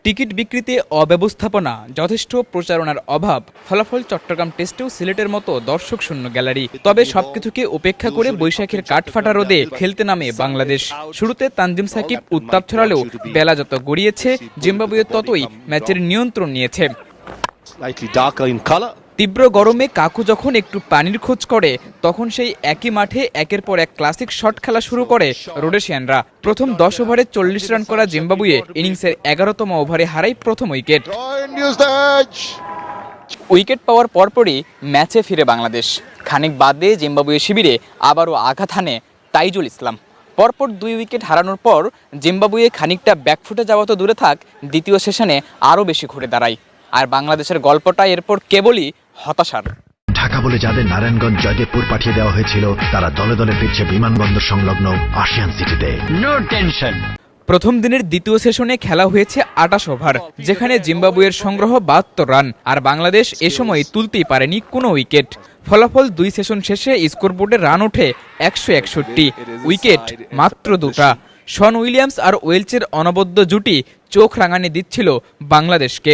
Ticket বিক্রিতে অব্যবস্থাপনা, যথেষ্ট প্রচারণার অভাব, ফলাফল চট্টগ্রাম টেস্টেও সিলেটের মতো দর্শক শূন্য গ্যালারি। তবে সবকিছুকে উপেক্ষা করে বৈশাখের কাঠফাটা রোদে খেলতে নামে বাংলাদেশ। শুরুতে তানজিম সাকিব উত্তাপ ছড়ালেও বেলা যত গড়িয়েছে জিম্বাবুয়ে ততই ম্যাচের নিয়ন্ত্রণ নিয়েছে। তীব্র গরমে কাকু যখন একটু পানির খোঁজ করে, তখন সেই একই মাঠে একের পর এক ক্লাসিক শট খেলা শুরু করে রোডেশিয়ানরা। প্রথম 10 ওভারে 40 রান করা জিম্বাবুয়ে ইনিংসের 11তম ওভারে হারায় প্রথম উইকেট। উইকেট পাওয়ার পরপরই ম্যাচে ফিরে বাংলাদেশ। খানিক বাদে জিম্বাবুয়ে শিবিরে আবারও আঘাত হানে তাইজুল ইসলাম। পরপর 2 উইকেট হারানোর পর জিম্বাবুয়ে খানিকটা ব্যাকফুটে যাওয়া তো দূরে থাক, দ্বিতীয় সেশনে আরও বেশি ঘুরে দাঁড়ায়। আর বাংলাদেশের গল্পটা এরপর কেবলই হতাশার। ঢাকা বলে যাদের নারায়ণগঞ্জ জয়দেবপুর পাঠিয়ে দেওয়া হয়েছিল, তারা দলে দলে ফিরছে বিমানবন্দর সংলগ্ন আশিয়ান সিটিতে। No tension. প্রথম দিনের দ্বিতীয় সেশনে খেলা হয়েছে 28 ওভার, যেখানে জিম্বাবুয়ের সংগ্রহ 72 রান, আর বাংলাদেশ এ সময় তুলতেই পারেনি কোনো উইকেট। ফলাফল 2 সেশন শেষে স্কোরবোর্ডে রান ওঠে 161, উইকেট মাত্র 2টা। শন উইলিয়ামস আর ওয়েলচের অনবদ্য জুটি চোখ রাঙানি দিচ্ছিল বাংলাদেশকে।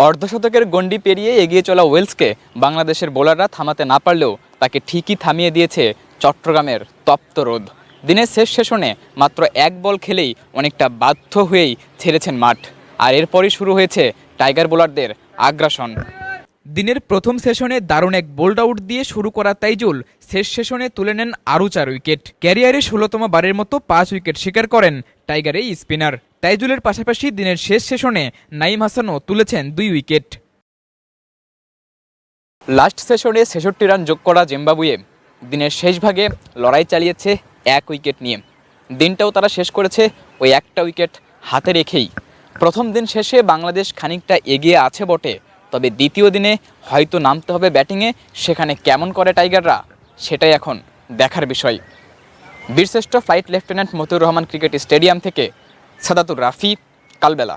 অর্ধশতকের গণ্ডি পেরিয়ে এগিয়ে চলা ওয়েলসকে বাংলাদেশের বোলাররা থামাতে না পারলেও তাকে ঠিকই থামিয়ে দিয়েছে চট্টগ্রামের তপ্ত রোদ। দিনের শেষ সেশনে মাত্র 1 বল খেলেই অনেকটা বাধ্য হয়েই ছেড়েছেন মাঠ, আর এরপরই শুরু হয়েছে টাইগার বোলারদের আগ্রাসন। দিনের প্রথম সেশনে দারুণ এক বোল্ড আউট দিয়ে শুরু করা তাইজুল শেষ সেশনে তুলে নেন আরও 4 উইকেট। ক্যারিয়ারে 16তম বারের মতো 5 উইকেট শিকার করেন টাইগার এই স্পিনার। তাইজুলের পাশাপাশি দিনের শেষ সেশনে নাইম হাসানও তুলেছেন 2 উইকেট। লাস্ট সেশনে 66 রান যোগ করা জিম্বাবুয়ে দিনের শেষ ভাগে লড়াই চালিয়েছে 1 উইকেট নিয়ে। দিনটাও তারা শেষ করেছে ওই একটা উইকেট হাতে রেখেই। প্রথম দিন শেষে বাংলাদেশ খানিকটা এগিয়ে আছে বটে, তবে দ্বিতীয় দিনে হয়তো নামতে হবে ব্যাটিংয়ে। সেখানে কেমন করে টাইগাররা, সেটাই এখন দেখার বিষয়। বীরশ্রেষ্ঠ flight lieutenant Motiur Rahman cricket stadium থেকে সাদাতুর রাফি, কালবেলা।